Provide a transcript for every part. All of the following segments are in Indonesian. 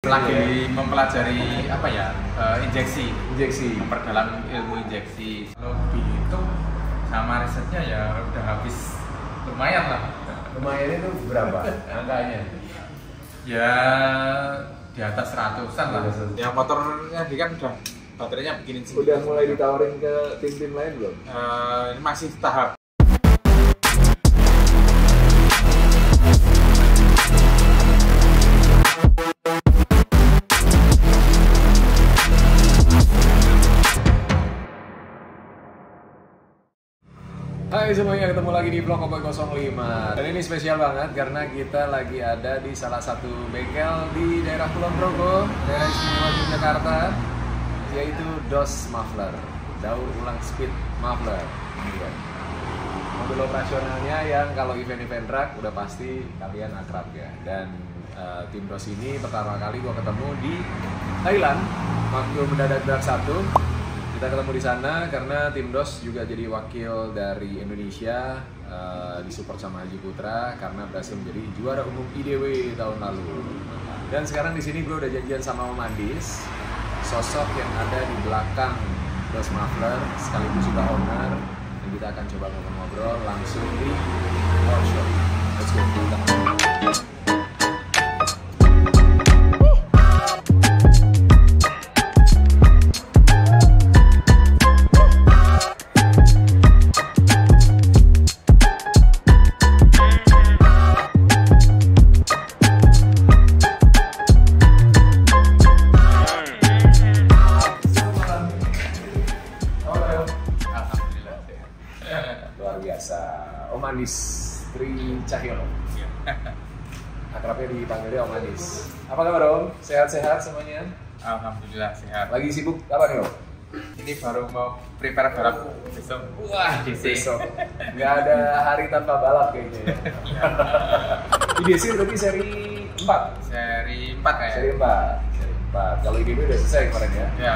lagi mempelajari apa ya, injeksi, memperdalam ilmu injeksi. Kalau dihitung sama risetnya ya udah habis lumayan lah. Lumayan itu berapa angkanya? Ya di atas ratusan lah. Ya motornya dia kan udah baterainya begini sih. Udah mulai ditawarin ke tim-tim lain belum? Ini masih tahap. Hai semuanya, ketemu lagi di vlog Cowboy 05. Dan ini spesial banget karena kita lagi ada di salah satu bengkel di daerah Kulon Progo, daerah istimewa Yogyakarta, yaitu DOS Muffler, daur ulang speed muffler. Ini ya. Mobil operasionalnya yang kalau event-event truck udah pasti kalian akrab ya. Dan tim DOS ini pertama kali gua ketemu di Thailand waktu mendadak Drag 1. Kita ketemu di sana karena tim DOS juga jadi wakil dari Indonesia, disupport sama Haji Putra karena berhasil menjadi juara umum IDW tahun lalu. Dan sekarang di sini gue udah janjian sama Om Andis, sosok yang ada di belakang DOS Muffler, sekaligus juga owner. Dan kita akan coba ngobrol-ngobrol langsung di workshop. Let's go. Om Andis Tri Cahyono. Akrabnya dipanggilnya Om Andis. Apa kabar Om? Sehat-sehat semuanya? Alhamdulillah sehat. Lagi sibuk apa nih Om? Ini baru mau prepare balap besok. Wah, DC. besok. Nggak ada hari tanpa balap kayaknya ya. Di DC berarti seri 4? Seri 4 kayaknya. Seri 4. Seri 4. Kalau IDB udah selesai kemarin ya? Ya,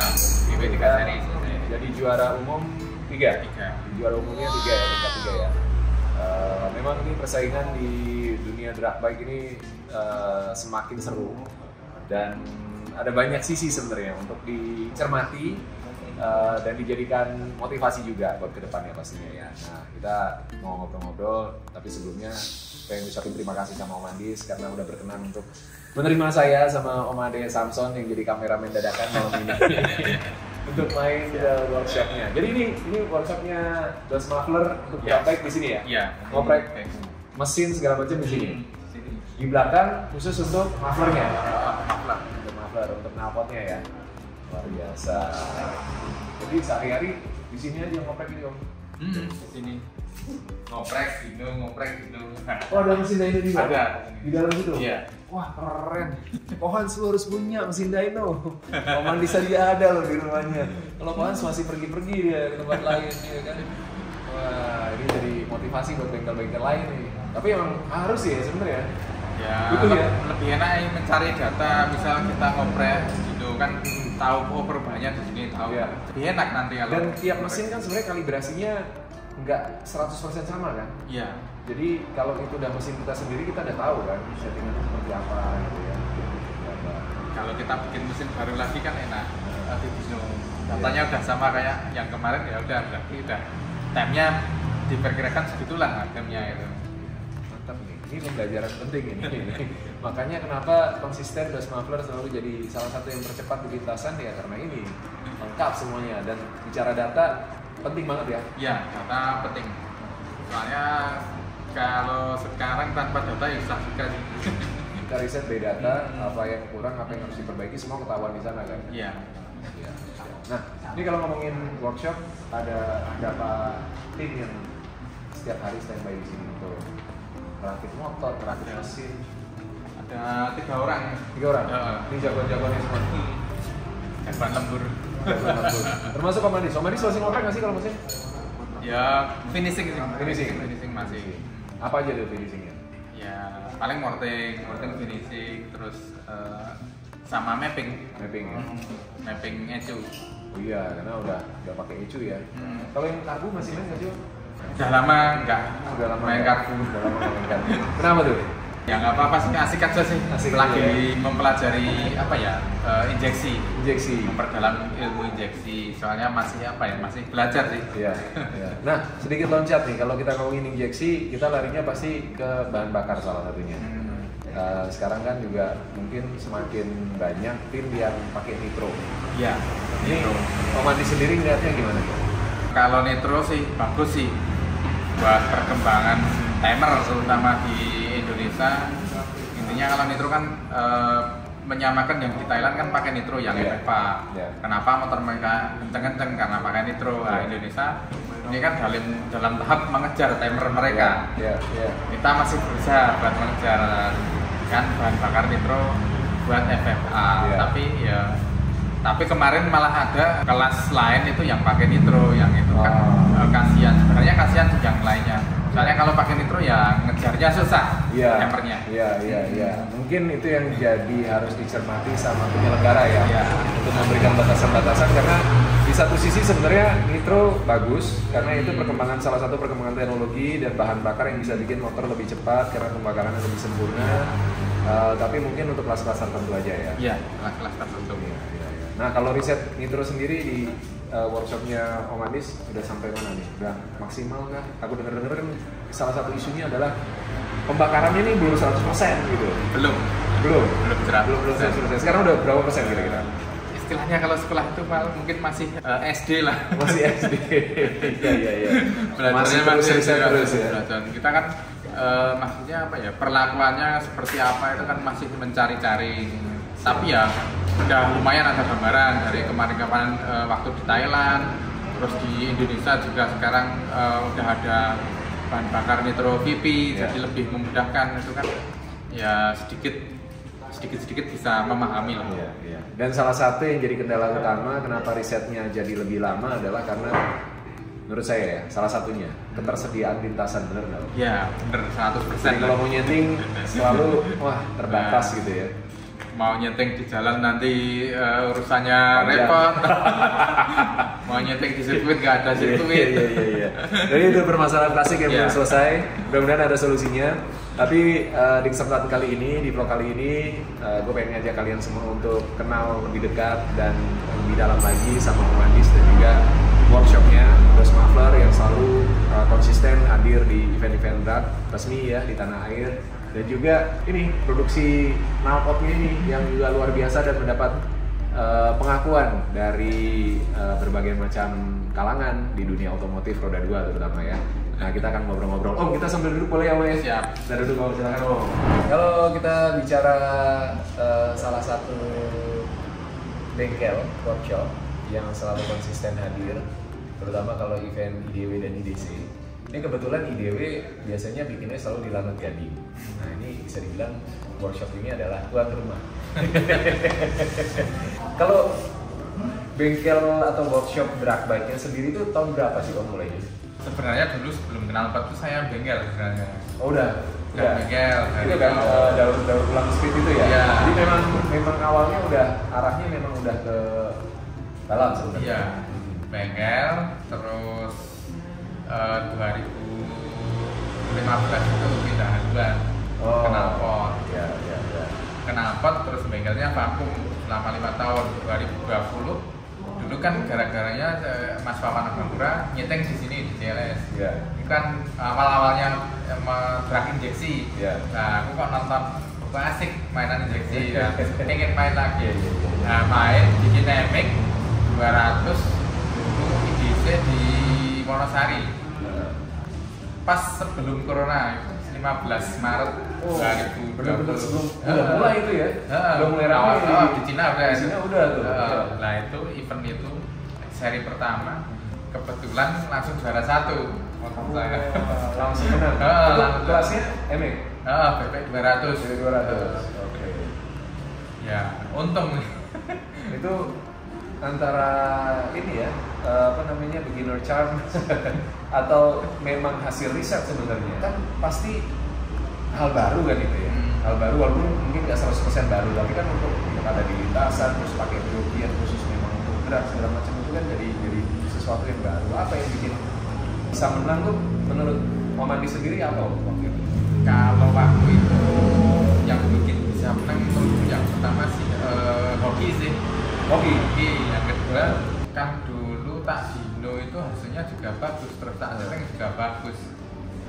IDB 3 seri selesai. Jadi juara umum 3? 3. Juara umumnya 3 ya, tingkat 3 ya. Memang ini persaingan di dunia drag bike ini semakin seru dan ada banyak sisi sebenarnya untuk dicermati dan dijadikan motivasi juga buat kedepannya pastinya ya. Nah, kita mau ngobrol-ngobrol, tapi sebelumnya pengen ucapin terima kasih sama Om Andis karena udah berkenan untuk menerima saya sama Om Ade Samson yang jadi kameramen dadakan malam ini untuk main ke workshopnya. Jadi ini workshopnya DOS Muffler untuk drag bike di sini ya? Iya. Ngoprek mesin segala macam di sini. Di belakang khusus untuk mufflernya. Untuk muffler, untuk knalpotnya ya. Luar biasa. Jadi sehari-hari di sini aja ngoprek ini Om. Di sini. Ngoprek gitu. Oh, ada mesin dyno di mana? Ada. Di dalam situ? Iya. Wah, keren. Pohans lu harus punya mesin dyno. Om Andis aja ada loh di rumahnya. Kalau Pohans masih pergi-pergi dia ke tempat lain ya kan. Wah, ini jadi motivasi buat bengkel-bengkel lain nih. Tapi emang harus ya sebenarnya. Ya, gitu ya. Lebih enak mencari data, misal kita ngoprek gitu kan, tahu perubahannya di sini tahu. Ya. Lebih enak nanti kalau. Dan tiap mesin kan sebenarnya kalibrasinya nggak 100% sama kan? Iya. Jadi kalau itu udah mesin kita sendiri kita udah tahu kan settingannya seperti apa gitu ya. Kalau kita bikin mesin baru lagi kan enak. Tapi datanya udah sama kayak yang kemarin ya udah berarti udah time-nya diperkirakan segitulah time-nya itu. Mantap nih. Ini pembelajaran penting ini. Makanya kenapa konsisten DOS Muffler selalu jadi salah satu yang tercepat di lintasan ya karena ini lengkap semuanya dan bicara data penting banget ya. Iya, data penting. Soalnya kalau sekarang tanpa data ya susah sekali. Kita riset by data, apa yang kurang, apa yang harus diperbaiki, semua ketahuan di sana kan? Iya. Ya. Nah, ini kalau ngomongin workshop, ada berapa tim yang setiap hari standby di sini untuk merakit motor, merakit mesin? Ada 3 orang. 3 orang? Ini jagoan-jagoannya semua? Jagoan lembur. Jagoan lembur. Termasuk Om Andis? Om Andis masih ngoprek nggak sih kalau mesin? Ya, finishing sih. Finishing masih. Apa aja tuh finishingnya? Ya, paling morting finishing, terus sama mapping ya? Mapping ecu. Oh iya, karena udah pakai ecu ya. Kalau yang karbu masih main nggak sih? Udah lama enggak. Udah lama main enggak? karbu. Udah lama nggak main karbu. Kenapa tuh? Ya nggak apa-apa sih, asik aja sih. Asik lagi aja ya. mempelajari apa ya, injeksi, Injeksi. memperdalam ilmu injeksi. Soalnya masih apa ya, masih belajar sih. Iya. Iya. Nah, sedikit loncat nih. Kalau kita ngomongin injeksi, kita larinya pasti ke bahan bakar salah satunya. Sekarang kan juga mungkin semakin banyak tim yang pakai nitro. Iya. Ini Om Andi sendiri ngeliatnya gimana? Kalau nitro sih bagus sih buat perkembangan timer terutama di Indonesia. Intinya kalau nitro kan menyamakan yang di Thailand kan pakai nitro yang FFA. Kenapa motor mereka kenceng-kenceng karena pakai nitro. Nah, Indonesia ini kan dalam tahap mengejar timer mereka. Kita masih berusaha buat mengejar kan bahan bakar nitro buat FFA. Tapi kemarin malah ada kelas lain itu yang pakai nitro, yang itu kan kasihan. Sebenarnya kasihan yang lainnya. Soalnya kalau pakai nitro ya ngejarnya susah, hammernya. Iya. Mungkin itu yang jadi harus dicermati sama penyelenggara ya, untuk memberikan batasan-batasan, karena di satu sisi sebenarnya nitro bagus karena itu salah satu perkembangan teknologi dan bahan bakar yang bisa bikin motor lebih cepat karena pembakarannya lebih sempurna. Tapi mungkin untuk kelas-kelas tertentu aja ya. Iya, kelas-kelas tertentu. Nah, kalau riset nitro sendiri di workshopnya Om Andis udah sampai mana nih? Udah maksimal kah? Aku denger-denger kan salah satu isunya adalah pembakarannya ini belum 100% gitu. Belum 100%. Sekarang udah berapa persen kira-kira? Istilahnya kalau sekolah itu mungkin masih SD lah. Masih SD. Iya. Belajarnya masih terus ya. Kita kan maksudnya apa ya, perlakuannya seperti apa itu kan masih mencari-cari. Tapi ya udah lumayan ada gambaran dari kemarin waktu di Thailand, terus di Indonesia juga sekarang udah ada bahan bakar nitro VP, jadi lebih memudahkan itu kan ya sedikit bisa memahami lah. Iya. Dan salah satu yang jadi kendala utama kenapa risetnya jadi lebih lama adalah karena menurut saya ya, salah satunya ketersediaan lintasan, bener nggak? Iya, bener 100%. Jadi kalau mau nyeting selalu terbatas gitu ya. Mau nyeting di jalan nanti urusannya repot. Mau nyeting di sirkuit nggak ada sirkuit. Iya. Jadi itu permasalahan klasik yang belum selesai. Mudah-mudahan ada solusinya. Tapi di kesempatan kali ini, di vlog kali ini, gue pengen ngajak kalian semua untuk kenal lebih dekat dan lebih dalam lagi sama Om Andis dan juga workshopnya Bros Muffler yang selalu konsisten hadir di event-event drag resmi ya di tanah air. Dan juga ini produksi knalpotnya ini yang juga luar biasa dan mendapat pengakuan dari berbagai macam kalangan di dunia otomotif roda 2 terutama ya. Nah, kita akan ngobrol-ngobrol. Om, kita sambil duduk boleh ya, Om? Siap. Kita duduk, Om, silakan, Om. Kalau kita bicara salah satu bengkel workshop yang selalu konsisten hadir, terutama kalau event IDW dan IDC. Ini kebetulan IDW biasanya bikinnya selalu di Lanut Gading. Nah, ini bisa dibilang workshop ini adalah tuan rumah. Kalau bengkel atau workshop drag bike-nya sendiri itu tahun berapa sih Om mulainya? Sebenarnya dulu sebelum kenal pot itu saya bengkel sebenarnya. Oh udah bengkel. Itu kan daur ulang speed itu ya? Iya. Jadi memang awalnya udah arahnya memang udah ke dalam sebenarnya. Iya. Bengkel terus 2015 itu pindah haluan. Knalpot. Iya. Knalpot terus bengkelnya vakum selama 5 tahun. 2020 dulu kan gara-garanya Mas Wawan Agamura nyeting di sini di CLS. Iya. Itu kan awal-awalnya drag injeksi. Iya. Nah, aku kok nonton asik mainan injeksi ya. Pengen main lagi. Iya. Nah, main di Dynamic 200 dulu IDC di Wonosari. Pas sebelum corona 15 Maret 2020. Bener-bener sebelum mulai itu ya? Belum mulai ramai di Cina udah. Di Cina udah tuh. Nah itu event itu seri pertama kebetulan langsung juara 1 motor saya. Langsung menang. Kelasnya MX? BP 200. BP 200. Oke. Ya untung. Itu antara ini ya, beginner charm atau memang hasil riset sebenarnya kan pasti hal baru kan itu ya, hal baru walaupun mungkin nggak 100% baru, tapi kan untuk ada di lintasan terus pakai jokian khusus memang untuk gerak segala macam itu kan jadi sesuatu yang baru. Apa yang bikin bisa menang tuh menurut Om Andi sendiri apa waktu itu? Kalau waktu itu seneng menurutku yang pertama sih hoki sih. Hoki. Yang kedua kan dulu tak Dino itu hasilnya juga bagus, terus tak Sering juga bagus.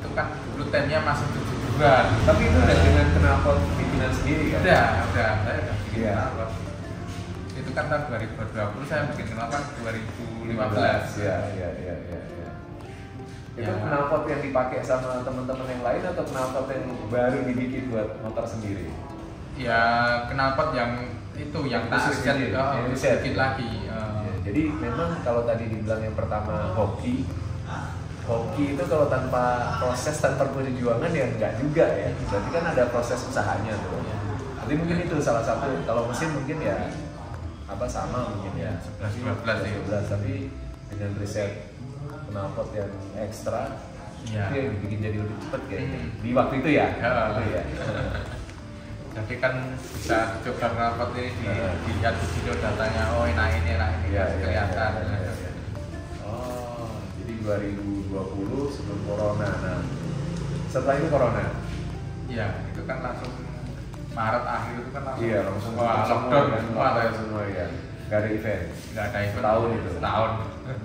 Itu kan dulu temnya masih 7-an. Tapi itu udah dengan knalpot pimpinan sendiri kan? Udah, saya udah bikin Iya. knalpot. Itu kan tahun 2020, saya bikin knalpot 2015. Iya. Itu Ya. knalpot yang dipakai sama teman-teman yang lain atau knalpot yang baru dibikin buat motor sendiri? Ya knalpot yang itu yang tak Khusus riset, bikin, yang riset. bikin lagi. Ya, jadi memang kalau tadi dibilang yang pertama hoki itu kalau tanpa proses, tanpa perjuangan ya enggak juga ya. Berarti kan ada proses usahanya tuh. Ya. Jadi mungkin itu salah satu. Kalau mesin mungkin ya apa sama mungkin ya 11-12 ya. 11, tapi dengan riset knalpot yang ekstra Ya. itu yang bikin jadi lebih cepat kayaknya. Di waktu itu ya. Ya. Gitu ya. Jadi kan bisa coba knalpot ini dilihat di video datanya, oh enak ini Ya, kelihatan. ya. Oh, jadi 2020 sebelum corona. Nah, setelah itu corona. Iya, itu kan langsung Maret akhir itu kan langsung. Iya, langsung wah, semua lockdown kan, semua lockdown lah. semua ya. Gak ada event. Nggak ada event. Setahun itu. Setahun.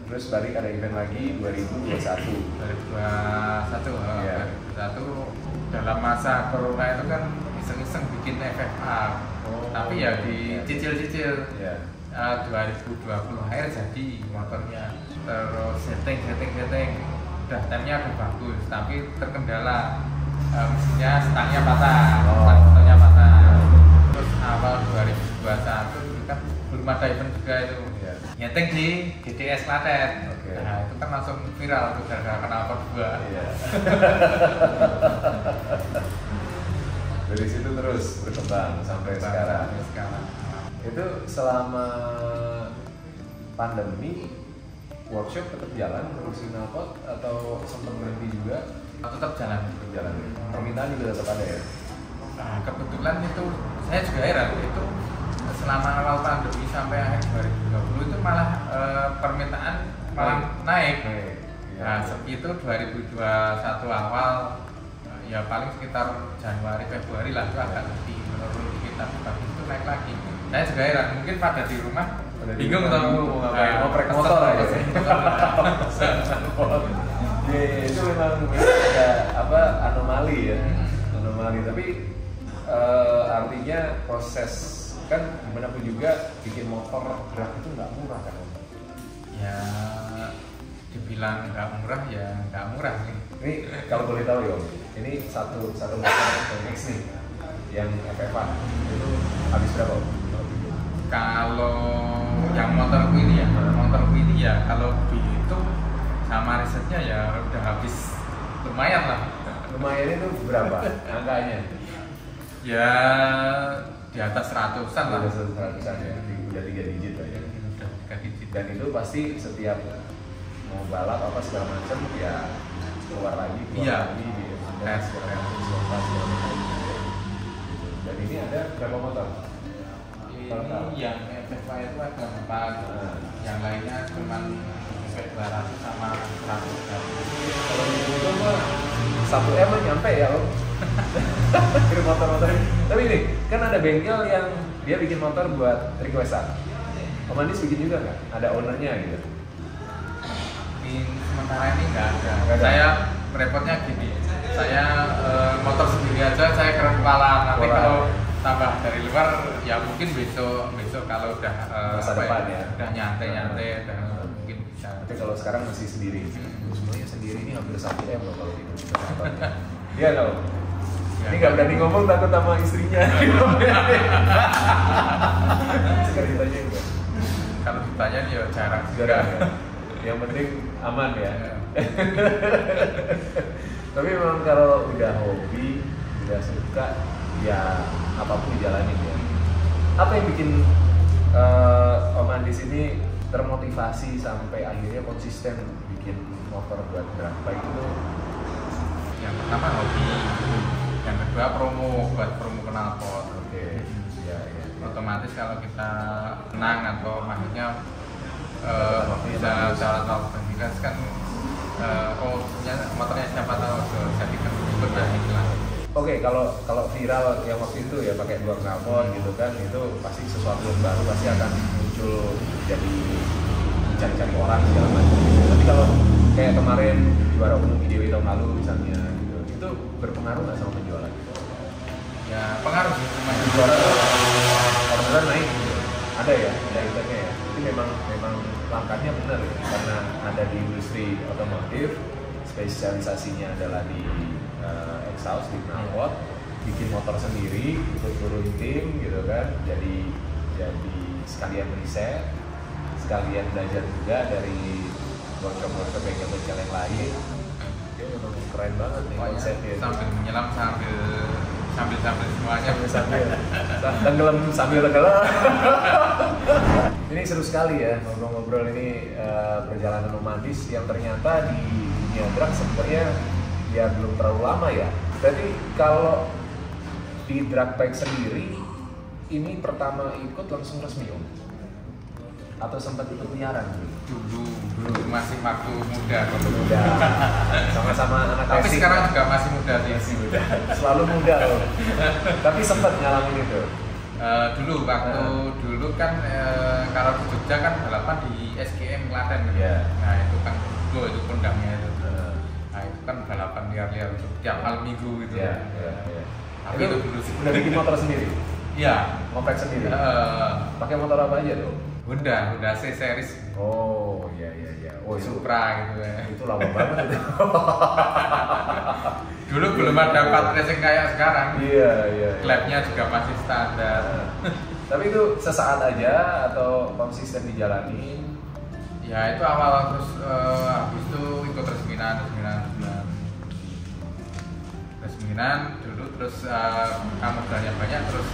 Terus balik ada event lagi 2021. 2021. Iya. 2021 dalam masa corona itu kan iseng-iseng bikin FFA. Oh, Tapi ya iya. dicicil-cicil. Ya. 2020 akhir jadi motornya, terus setting udah temnya udah bagus tapi terkendala mesinnya stangnya patah, stangnya patah. Terus awal 2021 itu kan belum ada event juga itu, Iya. nyeting di GTS Klaten. Oke. Nah itu kan langsung viral tuh gara-gara knalpot gua. Iya. Dari situ terus berkembang sampai sekarang. Sampai sekarang. Itu selama pandemi workshop tetap jalan produksi knalpot atau sempat berhenti juga? Tetap jalan. Jalan. Permintaan juga tetap ada ya? Nah, kebetulan itu saya juga heran itu selama awal pandemi sampai akhir 2020 itu malah permintaan malah naik. Ya. Nah, segitu 2021 awal ya paling sekitar Januari Februari lah itu agak lebih menurun dikit, tapi habis itu naik lagi. Saya juga heran, mungkin pada di rumah bingung mau ngapain, mau prek motor aja. Ya, itu memang ada apa anomali ya, anomali. Tapi artinya proses kan gimana pun juga bikin motor drag itu nggak murah kan? Ya dibilang nggak murah ya nggak murah nih. Ini kalau boleh tahu ya, ini satu motor X nih yang FFA itu habis berapa? Kalau yang motorku ini ya kalau dihitung sama risetnya ya udah habis lumayan lah. Lumayan itu berapa angkanya? Ya di atas ratusan lah. Udah 100-an ya, udah 3 digit lah ya. Udah 3 digit. Dan itu pasti setiap mau balap apa segala macam ya keluar lagi Iya. di Tes. Dan ini ada berapa motor? Ini yang FFA itu ada 4, yang lainnya cuma 200 sama 100. Kalau itu mah 1 M nyampe ya lo. Kirim motor-motor. Tapi ini kan ada bengkel yang dia bikin motor buat requestan. Om Andis bikin juga nggak? Ada ownernya gitu. Ini sementara ini nggak ada. Nggak ada. Saya repotnya gini, saya motor sendiri aja saya keren kepala. Nanti Kepala. kalau tambah dari luar ya mungkin besok kalau udah Masa apa depan ya. udah nyantai udah mungkin bisa. Tapi kalau sekarang masih sendiri. Hmm. Semuanya sendiri ini hampir 1 M loh kalau gitu. Iya tau. Ya. Ini nggak berani ngomong takut sama istrinya. Sekarang ditanya enggak? Kalau ditanya ya jarang Jarang ya. Yang penting aman ya. Tapi memang kalau udah hobi, udah suka, ya apapun dijalanin ya. Apa yang bikin Om Andis ini termotivasi sampai akhirnya konsisten bikin motor buat drag bike itu? Yang pertama hobi, yang kedua buat promo knalpot. Oke. Ya. Otomatis kalau kita menang atau maksudnya bisa cara berbilas kan oh punya motornya siapa tahu jadi kan ikut ya inilah. Oke, kalau viral yang waktu itu ya pakai dua knalpot gitu kan, itu pasti sesuatu yang baru, pasti akan muncul jadi cari-cari orang segala macam. Tapi kalau kayak kemarin juara umum IDW tahun lalu misalnya gitu, itu berpengaruh nggak sama penjualan? Ya pengaruh sih, cuma Juara orderan naik gitu. Ada ya, ada internnya ya. Jadi memang langkahnya benar ya, karena ada di industri otomotif, spesialisasinya adalah di exhaust, di knalpot, bikin motor sendiri, ikut turun tim gitu kan, jadi sekalian riset, sekalian belajar juga dari workshop bengkel-bengkel yang lain. Dia memang keren banget nih konsepnya. Sambil menyelam sambil semuanya sambil tenggelam sambil tenggelam. Ini seru sekali ya ngobrol-ngobrol ini, perjalanan nomadis yang ternyata di dunia drag sebenarnya ya belum terlalu lama ya. Berarti kalau di drag bike sendiri ini pertama ikut langsung resmi om? Atau sempat ikut liaran dulu masih waktu muda. Sama-sama anak tapi racing, sekarang ya? juga masih muda sih. Masih muda. Selalu muda loh. Tapi sempat ngalamin itu. Dulu kan kalau di Jogja kan balapan di SGM Klaten. Yeah. Nah itu kan itu kondangnya itu. Nah itu kan balapan liar-liar untuk tiap malam minggu gitu. Yeah. Tapi itu dulu sih. Udah bikin motor sendiri? Iya. Ngopek sendiri? Pakai motor apa aja tuh? Honda C series. Oh iya. Oh itu Supra gitu ya. Itu lama banget itu. Dulu belum ada part racing kayak sekarang. Iya. Labnya juga masih standar. Tapi itu sesaat aja atau konsisten dijalani? Ya itu awal, terus habis itu ikut resminan dulu, terus kamu banyak terus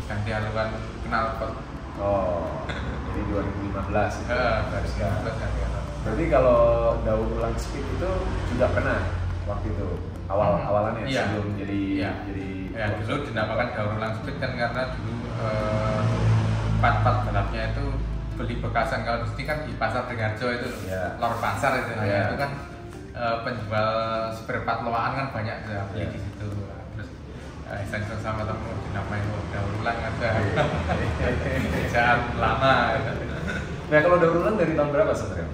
ganti haluan knalpot. Oh, jadi 2015 itu. Dari 2015 ganti haluan. Berarti kalau daur ulang speed itu juga pernah waktu itu awalannya iya. Sebelum jadi ya dulu dinamakan daur ulang speed kan karena dulu part balapnya itu beli bekasan. Kalau di sini kan di pasar Dengarjo itu lor pasar itu itu kan penjual spare part loaan kan banyak ya, beli di situ. Terus iseng-iseng sama temen dinamain daur ulang ada. Jangan lama. Nah kalau daur ulang dari tahun berapa sebenarnya?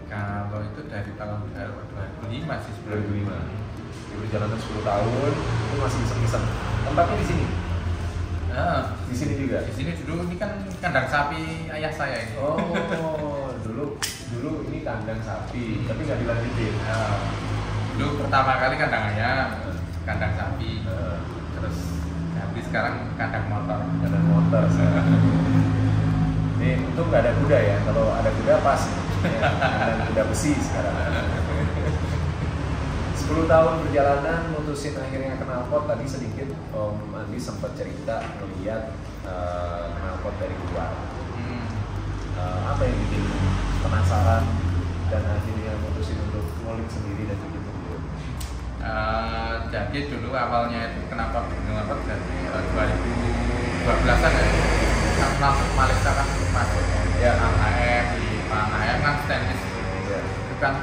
Kalau itu dari tahun 2005 sih. 2005. Di perjalanan 10 tahun itu masih iseng-iseng. Tempatnya di sini? Di sini juga? Di sini dulu ini kan kandang sapi ayah saya ini. Oh, dulu ini kandang sapi, tapi nggak dilanjutin. Dulu pertama kali kandang ayam, kandang sapi, terus habis sekarang kandang motor. Kandang motor sekarang. Ini untung nggak ada kuda ya, kalau ada kuda pas. Ya, kandang kuda besi sekarang. 10 tahun perjalanan, mutusin akhirnya knalpot. Tadi sedikit Om Andi sempat cerita melihat knalpot dari luar. Apa yang bikin penasaran dan akhirnya mutusin untuk ngulik sendiri dan bikin sendiri? Jadi dulu awalnya itu kenapa knalpot dari 2012an ya, kan knalpot Malaysia kan masuk ya, AHM di AHM kan stainless itu kan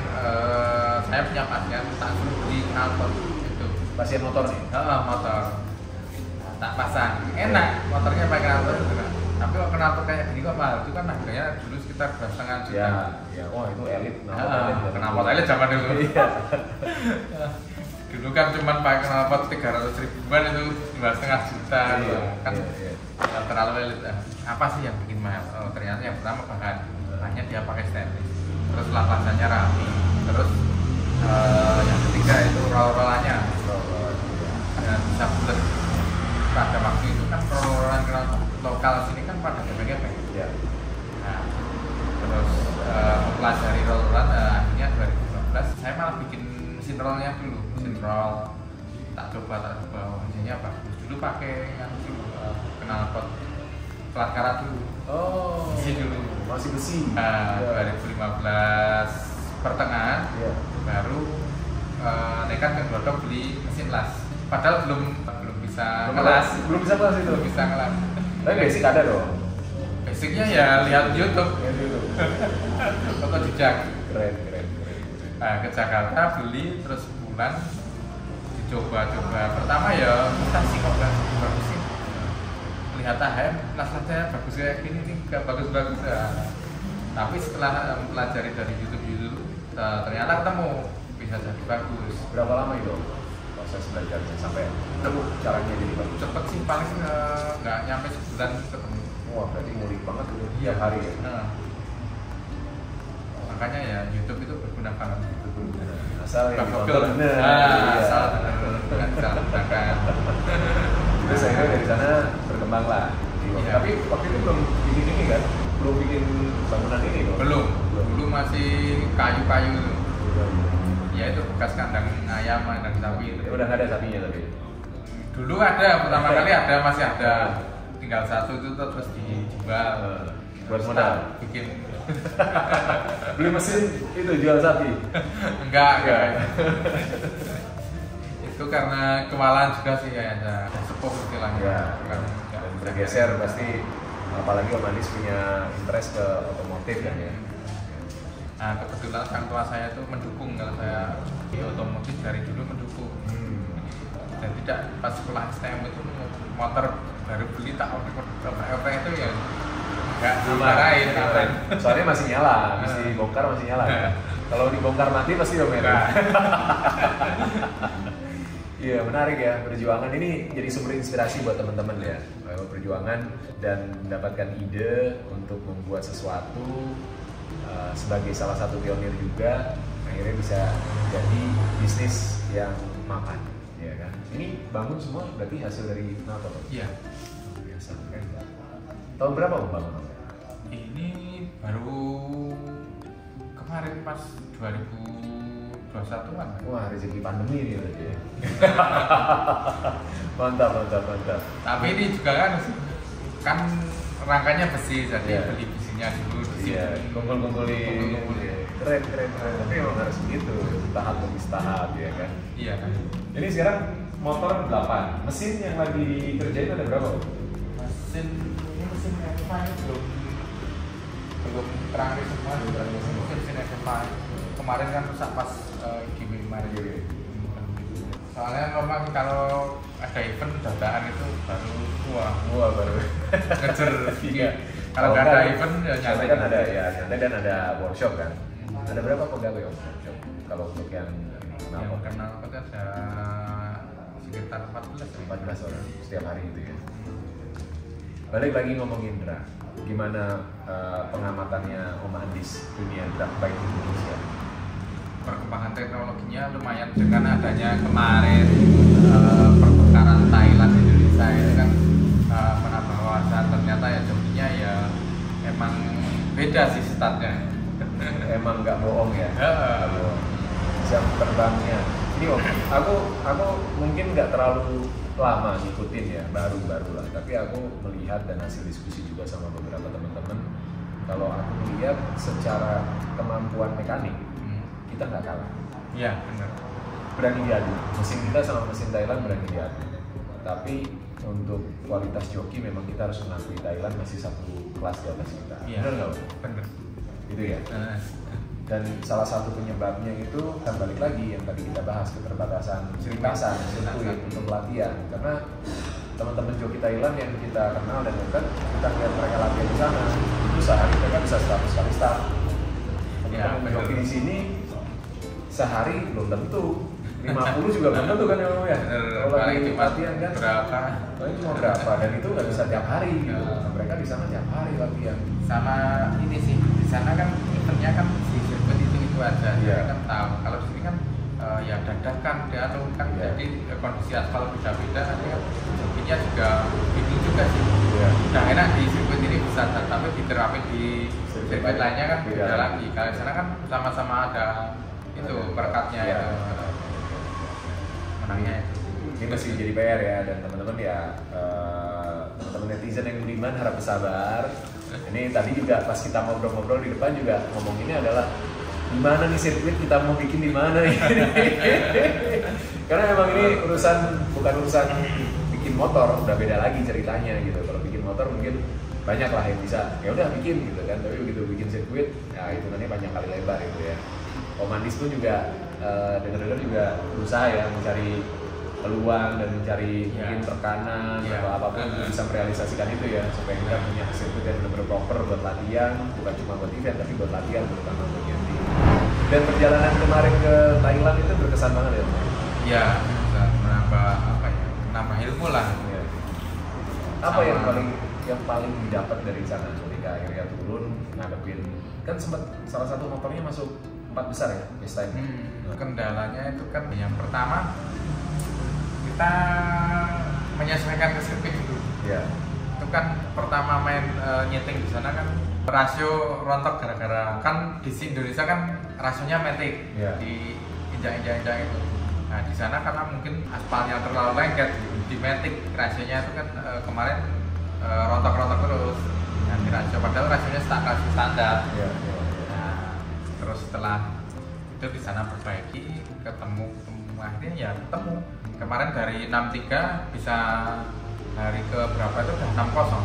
saya punya pasien tak suruh beli knalpot itu. Pasien motor nih? Motor tak pasang, enak motornya pakai knalpot gitu kan. Tapi kalau knalpot kayak gini kok mahal, itu kan harganya dulu sekitar 2,5 juta. Ya, wah itu elit. Knalpot elit zaman dulu. Dulu kan cuma pakai knalpot 300 ribuan itu 2,5 juta. Kan terlalu elit. Apa sih yang bikin mahal? Ternyata yang pertama bahannya dia pakai stainless. Terus lapasannya rapi. Terus yang ketiga itu roll-rollannya. Dan bisa bulat. Pada waktu itu kan roll-rollan lokal sini kan pada gepeng-gepeng. Nah, terus mempelajari roll-rollan akhirnya 2015 saya malah bikin mesin rollnya dulu. Mesin roll tak coba mesinnya bagus. Dulu pakai yang dulu knalpot plat karat dulu. Oh, besi dulu. Masih besi. 2015 pertengahan baru nekat ke Glodok beli mesin las. Padahal belum bisa ngelas. Belum bisa ngelas itu. Belum bisa ngelas. Tapi basic ada dong. Basicnya ya lihat YouTube. Foto jejak. Keren. Nah, ke Jakarta beli terus pulang coba-coba pertama ya kita sih kok nggak bagus sih, lihat saya bagus kayak gini nih nggak bagus-bagus ya. Tapi setelah mempelajari dari YouTube ternyata ketemu bisa jadi bagus. Berapa lama itu proses belajarnya sampai ketemu caranya jadi bagus? Cepet sih, paling nggak nyampe sebulan ketemu. Wah, berarti ngulik banget itu tiap hari ya? Makanya ya YouTube itu berguna banget. Asal yang ditonton bener. Asal dengan cara gunakan. Terus akhirnya dari sana berkembang lah. Iya. Tapi waktu itu belum bikin ini kan? Belum bikin bangunan ini kok? Belum. Dulu masih kayu-kayu itu. Ya itu bekas kandang ayam, kandang sapi itu. Ya, udah nggak ada sapinya tapi? Dulu ada, pertama kali ada, masih ada. Tinggal satu itu terus dijual. Buat modal? Bikin. Beli mesin itu jual sapi? Enggak. Itu karena kewalahan juga sih ya, ada sepuh istilahnya. Ya, dan bergeser pasti, apalagi Om Andis punya interest ke otomotif kan ya. Nah kebetulan orang tua saya itu mendukung kalau saya di otomotif dari dulu mendukung. Dan tidak pas sekolah STM itu motor baru beli tak apa itu ya nggak dimarahin. Soalnya masih nyala, mesti dibongkar masih nyala. Kalau dibongkar mati pasti domelin. Iya, menarik ya, perjuangan ini jadi sumber inspirasi buat teman-teman ya. Perjuangan dan mendapatkan ide untuk membuat sesuatu sebagai salah satu pionir juga, akhirnya bisa jadi bisnis yang mapan, ya kan? Ini bangun semua berarti hasil dari Nato? Iya. Biasa kan? Tahun berapa membangun? Ini baru kemarin pas 2021-an. Wah, rezeki pandemi ini berarti ya. Mantap. Tapi ini juga kan rangkanya besi, jadi Iya. beli besinya dulu. Iya, kumpul-kumpulin. Keren. Tapi emang harus begitu, tahap demi tahap ya kan. Iya kan. Ini sekarang motor 8. Mesin yang lagi kerjain ada berapa? Mesin SMA belum terakhir semua. Mesin SMA kemarin kan rusak pas GW kemarin. Soalnya normal kalau ada event dadaan itu baru baru ngejar. Iya. Kalau nggak ada event ya nyantai kan ada ya, nyantai dan ada workshop kan. Ada berapa pegawai workshop? Kalau untuk yang yang kenal kita ada sekitar 14 orang setiap hari itu ya. Balik lagi ngomongin Indra, gimana pengamatannya Om Andis dunia drag bike Indonesia? Perkembangan teknologinya lumayan dengan adanya kemarin pertukaran Thailand Indonesia itu kan menambah wawasan. Ternyata ya jokinya ya emang beda sih startnya. Emang nggak bohong ya? Jam terbangnya. Ini Om, aku mungkin nggak terlalu lama ngikutin ya, baru lah. Tapi aku melihat dan hasil diskusi juga sama beberapa teman-teman. Kalau aku melihat secara kemampuan mekanik, kita nggak kalah. Iya benar. Berani diadu. Mesin kita sama mesin Thailand berani diadu. Tapi untuk kualitas joki memang kita harus mengakui Thailand masih satu kelas di atas kita. Iya. Benar nggak? Benar. Gitu ya. Dan salah satu penyebabnya itu kan balik lagi yang tadi kita bahas, keterbatasan sirkuit untuk latihan. Karena teman-teman joki Thailand yang kita kenal dan dekat, kita lihat mereka latihan di sana, itu sehari mereka bisa 100 kali start. Teman-teman joki di sini sehari belum tentu, 50 juga belum tentu kan ya. Kalau lagi latihan kan paling cuma berapa, dan itu nggak bisa tiap hari gitu. Mereka di sana tiap hari latihan. Sama ini sih, di sana kan eventnya kan si sirkuit itu aja. Iya. Jadi kan tahu. Kalau di sini kan ya dadakan, diatur kan. Iya. Jadi kondisi aspal beda-beda, nanti kan jokinya juga bingung juga sih. Iya. Udah enak di sirkuit ini bisa, tapi diterapin di sirkuit lainnya kan beda Iya. lagi. Kalau di sana kan sama-sama ada itu perekatnya Iya. itu. Menangnya itu. Ini masih jadi PR ya, dan teman-teman ya, teman-teman netizen yang budiman harap bersabar. Ini tadi juga pas kita ngobrol-ngobrol di depan juga ngomonginnya adalah di mana nih sirkuit kita mau bikin di mana ini. Karena memang ini bukan urusan bikin motor, udah beda lagi ceritanya gitu. Kalau bikin motor mungkin banyak lah yang bisa, ya udah bikin gitu kan. Tapi begitu bikin sirkuit, ya hitungannya panjang kali lebar gitu ya. Om Andis pun juga dengar-dengar juga berusaha ya mencari peluang dan mencari mungkin rekanan atau apapun bisa merealisasikan itu ya, supaya kita punya sirkuit yang benar-benar proper buat latihan, bukan cuma buat event tapi buat latihan terutama bagian tim. Dan perjalanan kemarin ke Thailand itu berkesan banget ya? Iya, bisa menambah ilmu lah. Ya. Apa yang paling didapat dari sana ketika akhirnya turun ngadepin, kan sempat salah satu motornya masuk 4 besar ya, this time. Kendalanya itu kan yang pertama kita menyesuaikan ke sirkuit dulu. Ya. Itu kan pertama main nyeting di sana kan rasio rontok gara-gara kan di Indonesia kan rasionya metik di injak-injak itu. Nah di sana karena mungkin aspalnya terlalu lengket di metik rasionya itu kan kemarin rontok-rontok terus. Ganti rasio padahal rasionya rasio standar. Nah, terus setelah itu di sana perbaiki, ketemu akhirnya ya ketemu. Kemarin dari 63 bisa hari ke berapa itu udah 60.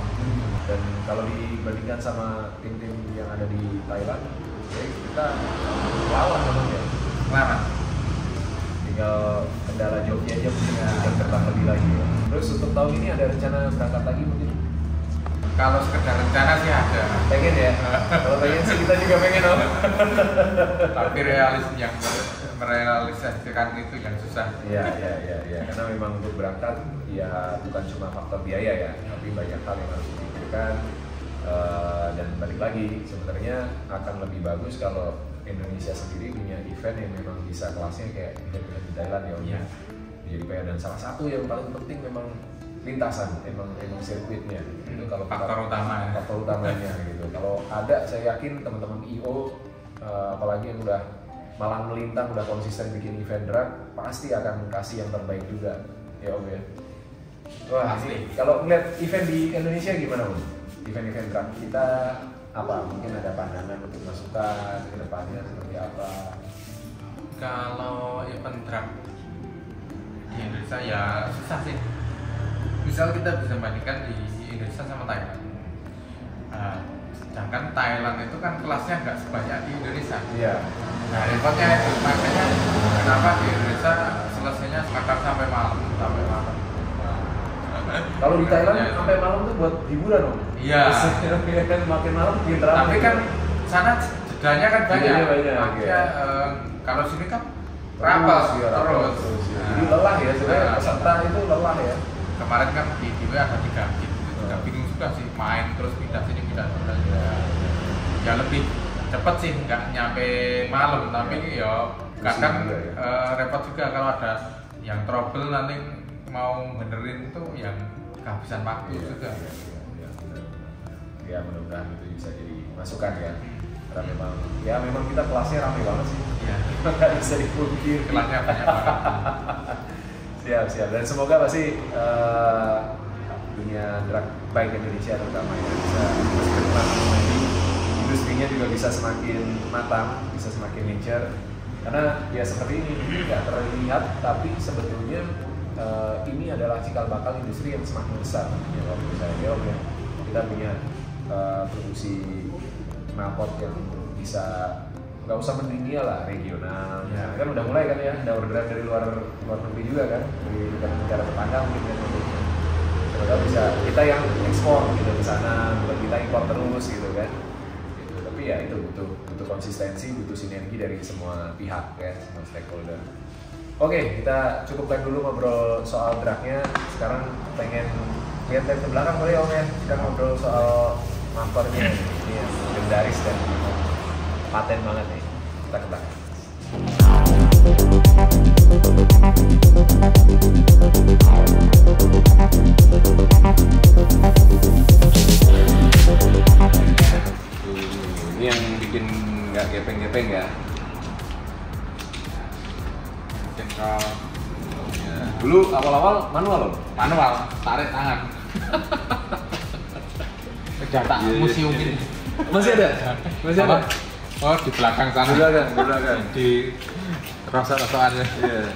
Dan kalau dibandingkan sama tim-tim yang ada di Thailand, kita lawan namanya. Lawan. Tinggal kendala jobnya aja mungkin yang terbang lebih lagi ya. Terus untuk tahun ini ada rencana berangkat lagi mungkin? Kalau sekedar rencana sih ada. Pengen ya? Kalau pengen sih kita juga pengen dong. Tapi yang merealisasikan itu yang susah. Iya. Karena memang untuk berangkat ya bukan cuma faktor biaya ya, tapi banyak hal yang harus dipikirkan. Dan balik lagi, sebenarnya akan lebih bagus kalau Indonesia sendiri punya event yang memang bisa kelasnya kayak event di Thailand ya. Jadi dan salah satu yang paling penting memang lintasan, emang sirkuitnya itu kalau faktor utamanya gitu. Kalau ada, saya yakin teman-teman IO apalagi yang udah malang melintang, udah konsisten bikin event drag, pasti akan kasih yang terbaik juga ya Om ya. Wah, ini kalau ngeliat event di Indonesia gimana Om? Event-event drag kita apa? Mungkin ada pandangan untuk masukan ke depannya seperti apa? Kalau event drag di Indonesia ya susah sih. Misal kita bisa bandingkan di Indonesia sama Thailand. Sedangkan Thailand itu kan kelasnya nggak sebanyak di Indonesia. Iya. Nah repotnya itu, makanya kenapa di Indonesia selesainya sekitar sampai malam. Kalau di Thailand sampai malam tuh buat hiburan Om. Iya. Kan makin malam makin ramai. Tapi kan sana jedanya kan banyak. Makanya kalau sini kan terus. Jadi lelah ya sebenarnya peserta itu lelah ya. Kemarin kan di TV ada 3 game, juga bingung juga sih main terus pindah sini pindah sana. Ya lebih cepet sih, nggak nyampe malam, tapi ya kadang repot juga kalau ada yang trouble nanti mau benerin itu yang kehabisan waktu juga. Ya mudah-mudahan itu bisa jadi masukan ya. Karena memang kita kelasnya ramai banget sih. Iya. Nggak bisa dipungkiri. Kelasnya banyak banget. Siap. Dan semoga pasti dunia drag bike Indonesia terutama ya bisa berkembang lagi. Industrinya juga bisa semakin matang, bisa semakin mature. Karena ya seperti ini nggak terlihat, tapi sebetulnya ini adalah cikal bakal industri yang semakin besar. Ya kalau menurut saya ya, kita punya produksi knalpot yang bisa nggak usah mendunia lah, regional. Ya. Kan udah mulai kan ya, ada orderan dari luar negeri juga kan, dari negara tetangga mungkin kan. Semoga bisa kita yang ekspor gitu ke sana, bukan kita impor terus gitu kan. Gitu. Tapi ya itu butuh konsistensi, butuh sinergi dari semua pihak ya, semua stakeholder. Oke, kita cukupkan dulu ngobrol soal dragnya. Sekarang pengen lihat dari ke belakang boleh Om ya? Kita ngobrol soal motornya ini yang legendaris dan paten banget nih. Kita ke belakang. Ini yang bikin nggak gepeng-gepeng ya. Dulu awal-awal manual loh. Manual, tarik tangan. Jatah museum ini. Masih ada? Masih ada? Oh, di belakang sana. Di belakang. Di rasa-rasaannya. Iya.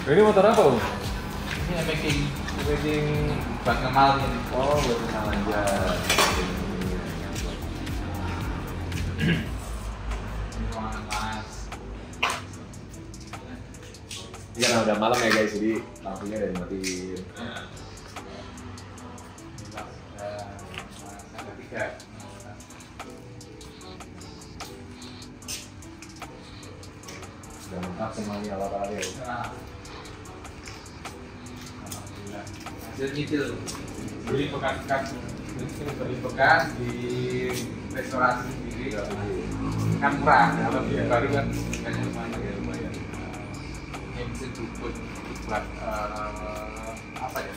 Ini motor apa, Om? Ini packing buat ngemal ini. Oh, buat ngemal aja. Ruangan panas. Iya, karena udah malam ya guys, jadi lampunya udah dimatiin. Sudah lengkap semuanya alat-alatnya ya. Alhamdulillah. Hasil nyicil. Beli bekas di restorasi sendiri. Kan murah, kalau baru kan kayaknya lumayan. Ini mesin bubut buat apa ya?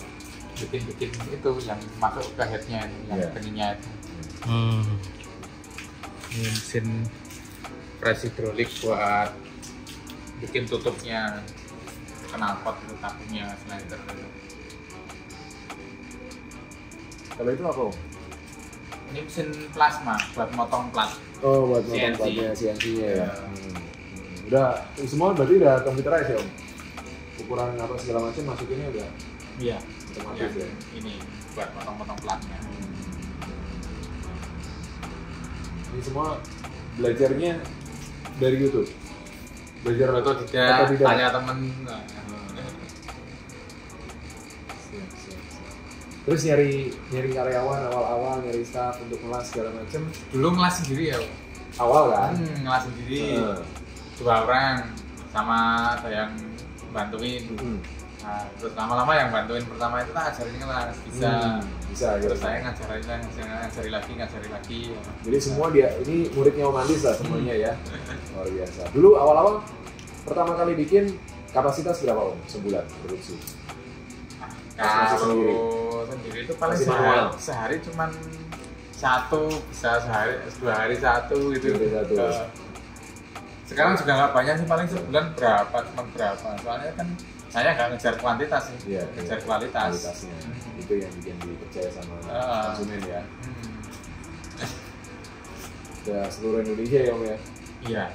Bikin itu yang masuk ke headnya, yang pendingnya itu. Ini mesin press hidrolik buat bikin tutupnya knalpot itu tabungnya slider itu. Kalau itu apa? Ini mesin plasma buat motong plat. Oh, buat motong CNC. platnya, CNC-nya ya. Udah, semua berarti udah computerized ya Om? Ukuran apa segala macam masukinnya udah Iya. otomatis ya? Ini buat motong-motong platnya. Ini semua belajarnya dari YouTube? Belajar Atau tidak, otodidak? tanya temen. Terus nyari karyawan awal-awal, nyari staff untuk ngelas segala macam. Dulu ngelas sendiri ya. Awal kan? Ngelas sendiri. 2 orang sama ada yang bantuin. Nah, terus lama-lama yang bantuin pertama itu tak ajarin ngelas bisa. Bisa gitu. Terus saya ngajari lagi. Jadi semua dia ini muridnya Om Andis lah semuanya ya. Luar biasa. Dulu awal-awal pertama kali bikin kapasitas berapa Om sebulan produksi? Kalau sendiri itu paling sehari cuman satu, bisa sehari 2 hari satu gitu. Sekarang juga nggak banyak sih, paling sebulan cuma berapa. Soalnya kan saya nggak ngejar kuantitas sih, ngejar kualitasnya. Itu yang bikin dipercaya sama konsumen ya. Udah seluruh Indonesia ya Om ya? Iya.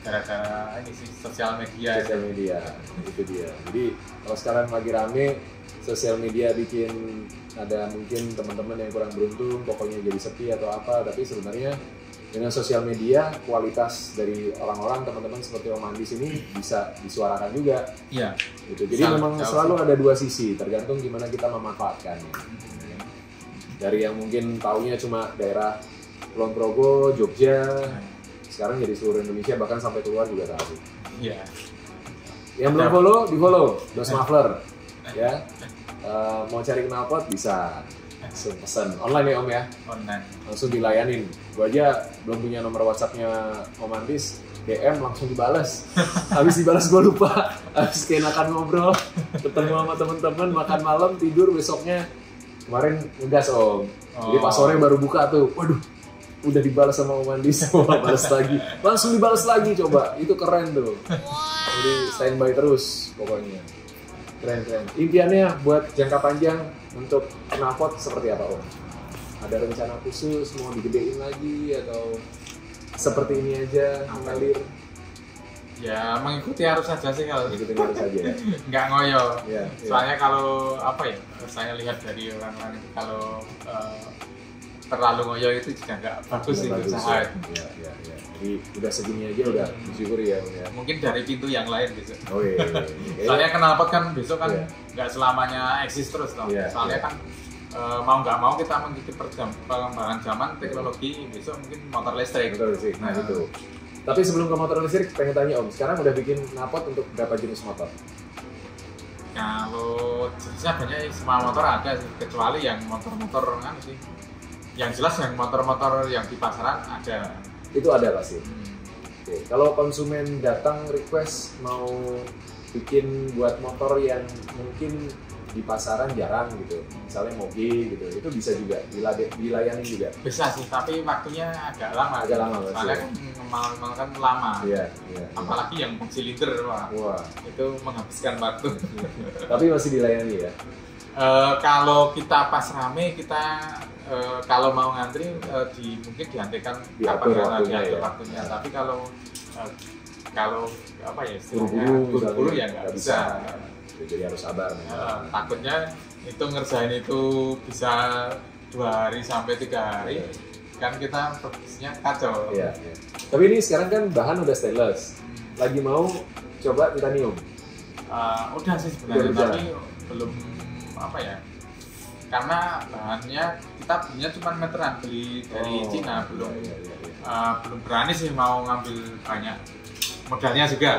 Gara-gara ini sih sosial media. Sosial media, itu dia. Jadi kalau sekarang lagi rame sosial media bikin ada mungkin teman-teman yang kurang beruntung, pokoknya jadi sepi atau apa, tapi sebenarnya dengan sosial media kualitas dari orang-orang teman-teman seperti Om Andis ini bisa disuarakan juga. Iya. Gitu. Jadi memang selalu ada dua sisi, tergantung gimana kita memanfaatkannya. Dari yang mungkin taunya cuma daerah Kulon Progo, Jogja, sekarang jadi seluruh Indonesia, bahkan sampai keluar juga tahu. Iya. Yang belum follow, di follow. Dos Muffler, ya. Mau cari knalpot bisa. Langsung pesan online ya Om ya. Online. Langsung dilayanin. Gua aja belum punya nomor WhatsApp-nya Om Andis, DM langsung dibales. Habis dibalas gua lupa. Habis keenakan ngobrol, ketemu sama temen-temen, makan malam, tidur besoknya. Kemarin ngegas Om. Jadi pas sore baru buka tuh. Waduh, udah dibalas sama Om Andis, balas lagi, langsung dibalas lagi, coba itu keren tuh. Jadi standby terus pokoknya, keren. Impiannya buat jangka panjang untuk knalpot seperti apa Om? Ada rencana khusus mau digedein lagi atau seperti ini aja mengalir? Ya mengikuti arus saja sih kalau Ikutin harus aja ya. nggak ngoyo. Iya. Soalnya kalau apa ya, saya lihat dari orang-orang itu kalau terlalu ngoyo itu juga nggak bagus sih usaha itu. Iya. Jadi udah segini aja udah disyukuri ya. Mungkin dari pintu yang lain gitu. Oh iya. Soalnya knalpot kan besok kan nggak selamanya eksis terus loh. Soalnya kan mau nggak mau kita mengikuti perkembangan zaman teknologi, besok mungkin motor listrik. Nah itu. Tapi sebelum ke motor listrik, pengen tanya Om, sekarang udah bikin knalpot untuk berapa jenis motor? Kalau jenisnya banyak, semua motor ada sih, kecuali yang motor-motor kan sih. Yang jelas yang motor-motor yang di pasaran ada. Itu ada pasti. Oke. Kalau konsumen datang request mau bikin buat motor yang mungkin di pasaran jarang gitu, misalnya mobil gitu, itu bisa juga dilayani juga. Bisa sih, tapi waktunya agak lama. Soalnya kan lama. Iya. Apalagi yang silinder, wah. Itu menghabiskan waktu. Tapi masih dilayani ya. Kalau kita pas rame, kita kalau mau ngantri mungkin dihentikan diatur waktunya. Tapi kalau apa ya, buru-buru ya nggak bisa. Jadi harus sabar. Takutnya itu ngerjain itu bisa 2 hari sampai 3 hari, kan kita produksinya kacau. Iya. Tapi ini sekarang kan bahan udah stainless, lagi mau coba titanium. Udah sih sebenarnya, Udah. tapi belum apa ya, karena bahannya kita belinya cuma meteran, beli dari Cina, belum belum berani sih mau ngambil banyak modalnya juga.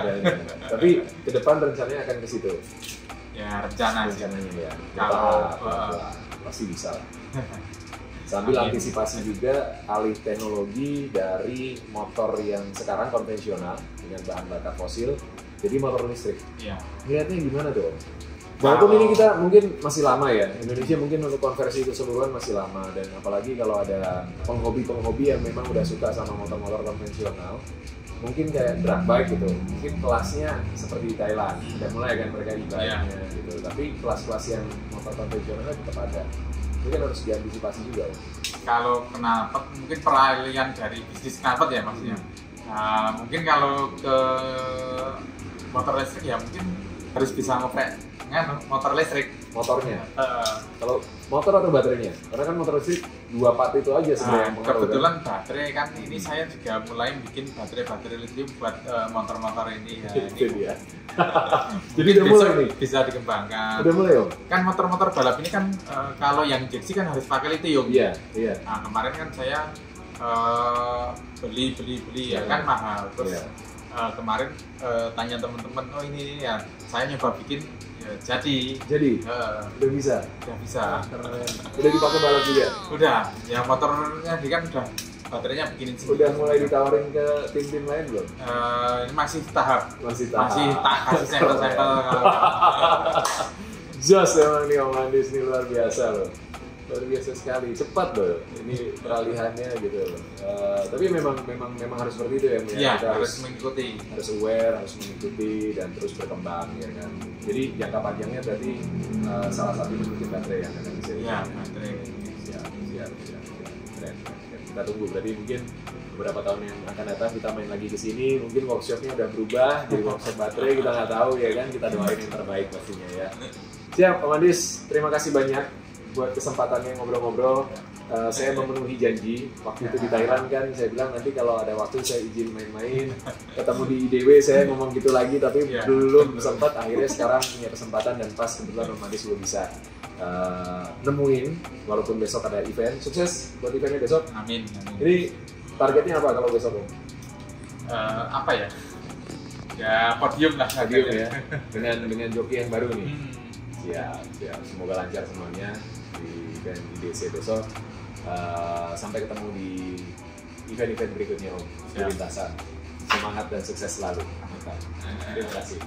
Tapi ke depan rencananya akan ke situ. Ya rencananya Ya. Kalau, Pasti bisa lah. Sambil antisipasi juga alih teknologi dari motor yang sekarang konvensional dengan bahan bakar fosil jadi motor listrik. Iya. Lihatnya gimana tuh? Walaupun ini kita mungkin masih lama ya, Indonesia mungkin untuk konversi keseluruhan masih lama, dan apalagi kalau ada penghobi-penghobi yang memang udah suka sama motor-motor konvensional, mungkin kayak drag bike gitu, mungkin kelasnya seperti di Thailand, udah mulai kan mereka e-bike-nya gitu, tapi kelas-kelas yang motor konvensionalnya tetap ada, itu kan harus diantisipasi juga ya. Kalau knalpot mungkin peralihan dari bisnis knalpot ya maksudnya. Nah, mungkin kalau ke motor listrik ya mungkin harus bisa ngoprek motor listrik. Motornya? Kalau motor atau baterainya? Karena kan motor listrik 2 part itu aja sebenarnya yang pengaruh. Kebetulan baterai kan ini saya juga mulai bikin baterai lithium buat motor-motor ini ya. Itu dia. Jadi udah mulai nih? Bisa dikembangkan. Udah mulai Om? Kan motor-motor balap ini kan kalau yang injeksi kan harus pakai lithium. Iya. Nah kemarin kan saya beli ya kan mahal. Terus kemarin tanya teman-teman, oh ini ya saya nyoba bikin. Jadi udah bisa. Udah dipakai balap juga. Udah, ya motornya dia kan udah baterainya bikinin sendiri. Udah mulai ditawarin ke tim-tim lain belum? Ini masih tahap. Masih kasih sampel-sampel. Jos emang nih Om Andis nih luar biasa loh. Luar biasa sekali, cepat loh ini peralihannya gitu loh. Tapi memang harus seperti itu ya. Iya, kita harus mengikuti, harus aware, harus mengikuti dan terus berkembang ya kan. Jadi jangka panjangnya berarti salah satunya mungkin baterai yang akan bisa. Iya, baterai. Siap. Keren. Kita tunggu, berarti mungkin beberapa tahun yang akan datang kita main lagi ke sini, mungkin workshopnya udah berubah jadi workshop baterai, kita nggak tahu ya kan. Kita doain yang terbaik pastinya ya. Siap, Om Andis, terima kasih banyak buat kesempatannya ngobrol-ngobrol. Saya memenuhi janji waktu itu di Thailand kan, saya bilang nanti kalau ada waktu saya izin main-main, ketemu di IDW saya ngomong gitu lagi, tapi belum sempat. Akhirnya sekarang punya kesempatan dan pas kebetulan Om Andis juga bisa nemuin, walaupun besok ada event. Sukses buat eventnya besok. Amin. Ini targetnya apa kalau besok Om? Apa ya? Ya podium lah. Podium ya, dengan joki yang baru nih. Siap. Semoga lancar semuanya di event IDC besok. Sampai ketemu di event-event berikutnya Om. Di lintasan. Semangat dan sukses selalu. Terima kasih.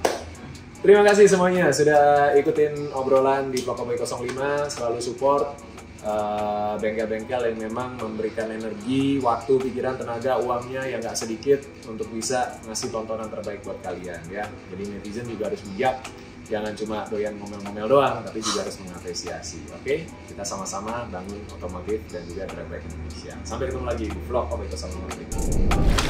Terima kasih semuanya sudah ikutin obrolan di Vlog Cowboy 05. Selalu support bengkel-bengkel yang memang memberikan energi, waktu, pikiran, tenaga, uangnya yang nggak sedikit untuk bisa ngasih tontonan terbaik buat kalian ya. Jadi netizen juga harus bijak. Jangan cuma doyan ngomel-ngomel doang, tapi juga harus mengapresiasi. Oke? Kita sama-sama bangun otomotif dan juga drag bike Indonesia. Sampai ketemu lagi di Vlog Cowboy 05.